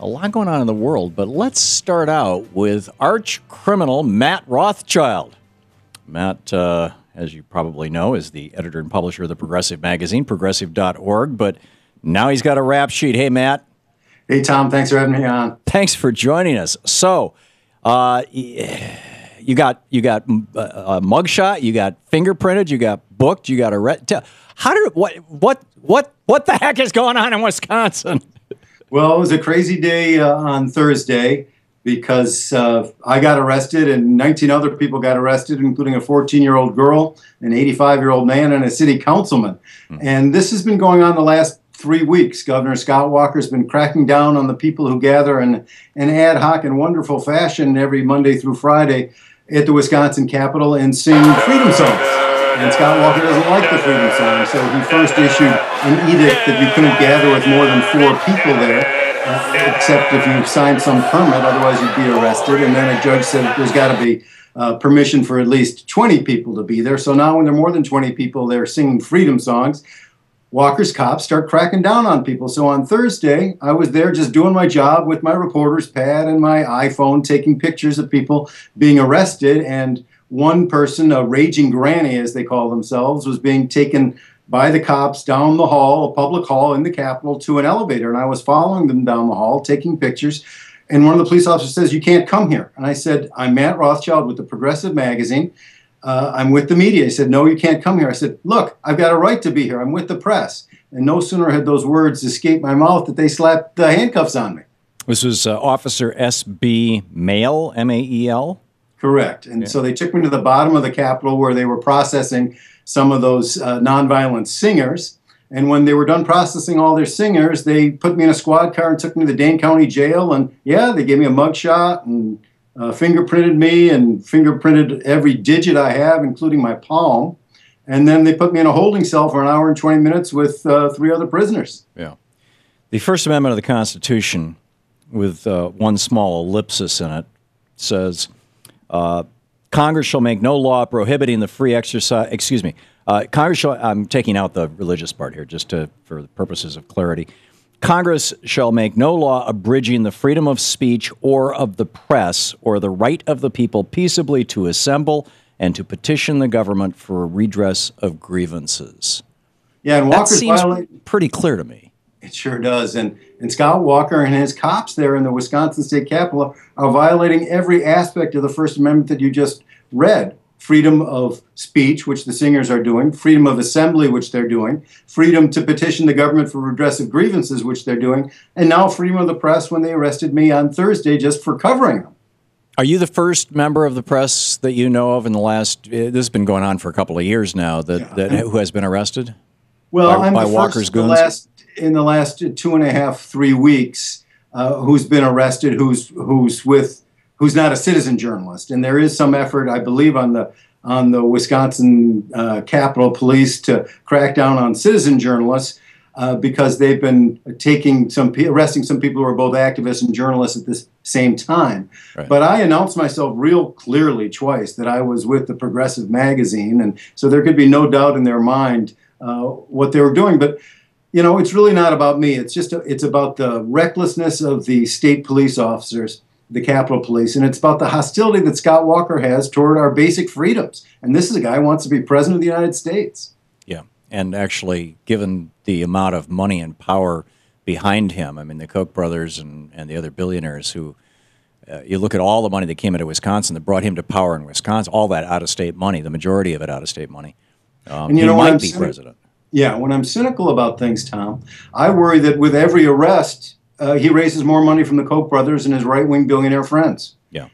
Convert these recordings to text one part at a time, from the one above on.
A lot going on in the world, but let's start out with arch criminal Matt Rothschild. Matt, as you probably know, is the editor and publisher of the Progressive magazine, progressive.org, but now he's got a rap sheet. Hey, Matt. Hey, Tom. Thanks for having me on. Thanks for joining us. So, you got a mugshot, you got fingerprinted, you got booked, you got arrested. What the heck is going on in Wisconsin? Well, it was a crazy day on Thursday because I got arrested and 19 other people got arrested, including a 14-year-old girl, an 85-year-old man, and a city councilman. And this has been going on the last 3 weeks. Governor Scott Walker has been cracking down on the people who gather in an ad hoc and wonderful fashion every Monday through Friday at the Wisconsin Capitol and sing freedom songs. And Scott Walker doesn't like the freedom song, so he first issued an edict that you couldn't gather with more than 4 people there, except if you signed some permit, otherwise you'd be arrested. And then a judge said there's got to be permission for at least 20 people to be there. So now when there are more than 20 people, they're singing freedom songs. Walker's cops start cracking down on people. So on Thursday, I was there just doing my job with my reporter's pad and my iPhone, taking pictures of people being arrested. And one person, a raging granny, as they call themselves, was being taken by the cops down the hall, a public hall in the Capitol, to an elevator. And I was following them down the hall, taking pictures. And one of the police officers says, "You can't come here." And I said, "I'm Matt Rothschild with the Progressive magazine. I'm with the media." He said, "No, you can't come here." I said, "Look, I've got a right to be here. I'm with the press." And no sooner had those words escaped my mouth that they slapped the handcuffs on me. This was Officer S.B. Mael, M-A-E-L? Correct. And so they took me to the bottom of the Capitol where they were processing some of those nonviolent singers. And when they were done processing all their singers, they put me in a squad car and took me to the Dane County Jail. And they gave me a mugshot and fingerprinted me and fingerprinted every digit I have, including my palm. And then they put me in a holding cell for an hour and 20 minutes with 3 other prisoners. Yeah. The First Amendment of the Constitution, with one small ellipsis in it, says, Congress shall make no law prohibiting the free exercise, Congress shall, I'm taking out the religious part here just for the purposes of clarity. Congress shall make no law abridging the freedom of speech or of the press or the right of the people peaceably to assemble and to petition the government for redress of grievances. Yeah, and Walker's that seems pretty clear to me. It sure does. And Scott Walker and his cops there in the Wisconsin State Capitol are violating every aspect of the First Amendment that you just read. Freedom of speech, which the singers are doing, freedom of assembly, which they're doing, freedom to petition the government for redress of grievances, which they're doing, and now freedom of the press when they arrested me on Thursday just for covering them. Are you the first member of the press that you know of in the last, this has been going on for a couple of years now, who has been arrested? Well, by I'm the Walker's first goons? in the last 2.5, 3 weeks who's been arrested, who's not a citizen journalist. And there is some effort, I believe, on the Wisconsin Capitol Police to crack down on citizen journalists because they've been arresting some people who are both activists and journalists at the same time. Right. But I announced myself real clearly twice that I was with the Progressive magazine, and so there could be no doubt in their mind what they were doing. But it's really not about me. It's about the recklessness of the state police officers, the Capitol Police, and it's about the hostility that Scott Walker has toward our basic freedoms. And this is a guy who wants to be president of the United States. Yeah, and actually, given the amount of money and power behind him, I mean, the Koch brothers and the other billionaires who, you look at all the money that came into Wisconsin that brought him to power in Wisconsin, all that out-of-state money, the majority of it out-of-state money, and he might be president. Yeah, when I'm cynical about things, Tom, I worry that with every arrest, he raises more money from the Koch brothers and his right-wing billionaire friends. Yeah.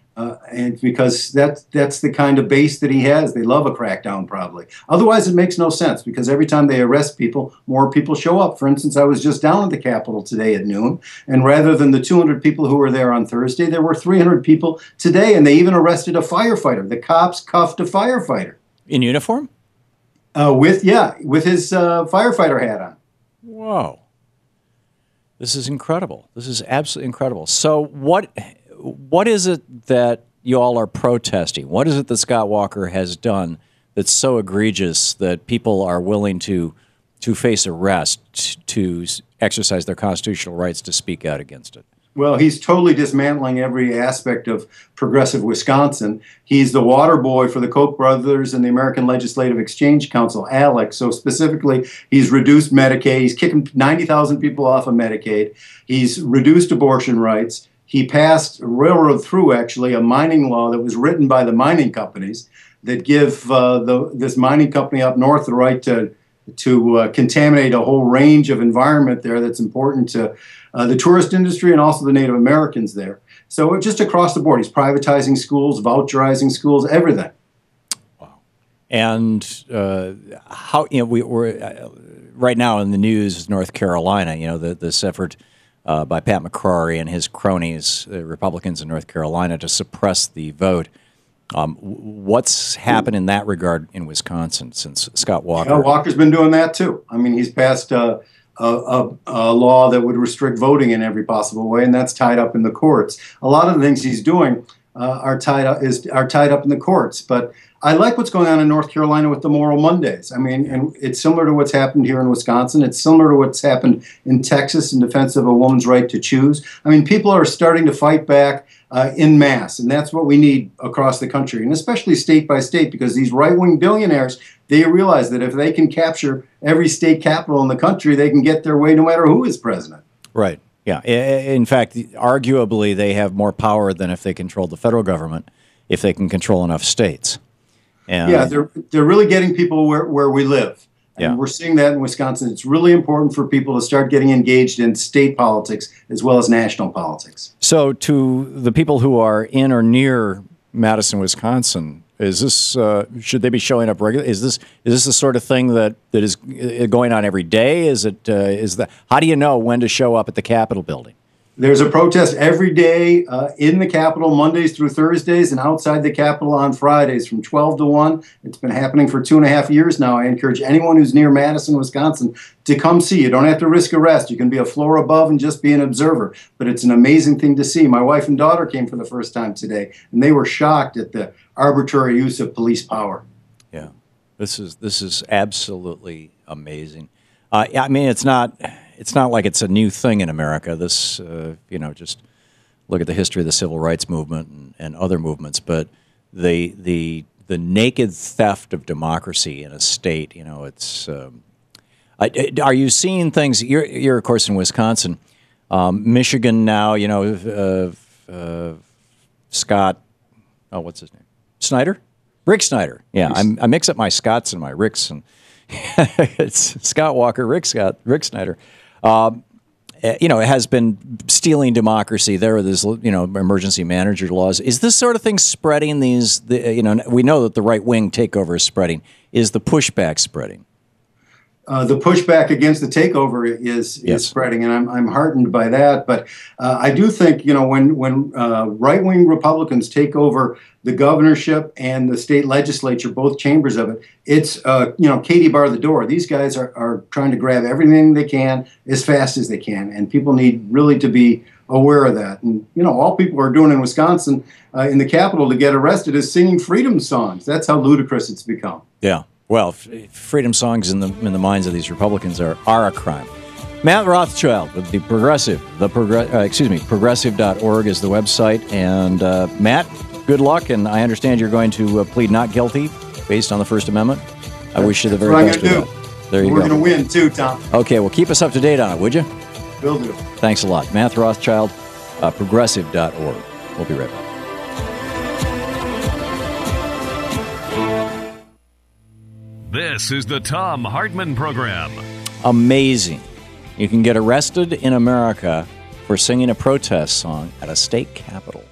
And because that's the kind of base that he has. They love a crackdown, probably. Otherwise, it makes no sense, because every time they arrest people, more people show up. For instance, I was just down at the Capitol today at noon, and rather than the 200 people who were there on Thursday, there were 300 people today, and they even arrested a firefighter. The cops cuffed a firefighter. In uniform? With his firefighter hat on. Whoa. This is incredible. This is absolutely incredible. So what is it that you all are protesting? What is it that Scott Walker has done that's so egregious that people are willing to face arrest to exercise their constitutional rights to speak out against it? Well, he's totally dismantling every aspect of progressive Wisconsin. He's the water boy for the Koch brothers and the American Legislative Exchange Council, ALEC. So specifically, he's reduced Medicaid. He's kicking 90,000 people off of Medicaid. He's reduced abortion rights. He passed, railroad through actually, a mining law that was written by the mining companies that give this mining company up north the right to contaminate a whole range of environment there that's important to the tourist industry and also the Native Americans there. So just across the board, he's privatizing schools, voucherizing schools, everything. Wow. And how, we're right now in the news is North Carolina, this effort by Pat McCrory and his cronies, the Republicans in North Carolina, to suppress the vote. What's happened in that regard in Wisconsin since Scott Walker? Yeah, Walker's been doing that too. I mean, he's passed a law that would restrict voting in every possible way, and that's tied up in the courts. A lot of the things he's doing are tied up in the courts. But I like what's going on in North Carolina with the Moral Mondays. I mean, and it's similar to what's happened here in Wisconsin. It's similar to what's happened in Texas in defense of a woman's right to choose. I mean, people are starting to fight back en masse, and that's what we need across the country, and especially state by state, because these right-wing billionaires, they realize that if they can capture every state capital in the country, they can get their way no matter who is president. Right. Yeah. In fact, arguably, they have more power than if they controlled the federal government, if they can control enough states. And yeah, they're really getting people where we live. And yeah. We're seeing that in Wisconsin. It's really important for people to start getting engaged in state politics as well as national politics. So to the people who are in or near Madison, Wisconsin, is this should they be showing up regularly? Is this the sort of thing that is going on every day? How do you know when to show up at the Capitol building? There's a protest every day in the Capitol, Mondays through Thursdays, and outside the Capitol on Fridays from 12 to 1. It's been happening for 2.5 years now. I encourage anyone who's near Madison, Wisconsin, to come see. You don't have to risk arrest. You can be a floor above and just be an observer. But it's an amazing thing to see. My wife and daughter came for the first time today, and they were shocked at the arbitrary use of police power. Yeah, this is absolutely amazing. I mean, it's not like it's a new thing in America. This, just look at the history of the civil rights movement and other movements. But the naked theft of democracy in a state, it's. Are you seeing things? You're of course in Wisconsin, Michigan now. Scott, what's his name? Snyder, Rick Snyder. Yeah, I mix up my Scotts and my Ricks, and it's Scott Walker, Rick Snyder. It has been stealing democracy. There are these, emergency manager laws. Is this sort of thing spreading? We know that the right wing takeover is spreading. Is the pushback spreading? The pushback against the takeover is spreading, and I'm heartened by that. But I do think, when right-wing Republicans take over the governorship and the state legislature, both chambers of it, it's, Katie bar the door. These guys are trying to grab everything they can as fast as they can, and people need really to be aware of that. And, all people are doing in Wisconsin, in the Capitol to get arrested is singing freedom songs. That's how ludicrous it's become. Yeah. Well, freedom songs in the minds of these Republicans are a crime. Matt Rothschild with the Progressive, progressive.org is the website. And Matt, good luck. And I understand you're going to plead not guilty based on the First Amendment. I wish you the very best of that. There you go. We're going to win too, Tom. Okay, well, keep us up to date on it, would you? Will do. Thanks a lot. Matt Rothschild, progressive.org. We'll be right back. This is the Thom Hartmann Program. Amazing. You can get arrested in America for singing a protest song at a state capitol.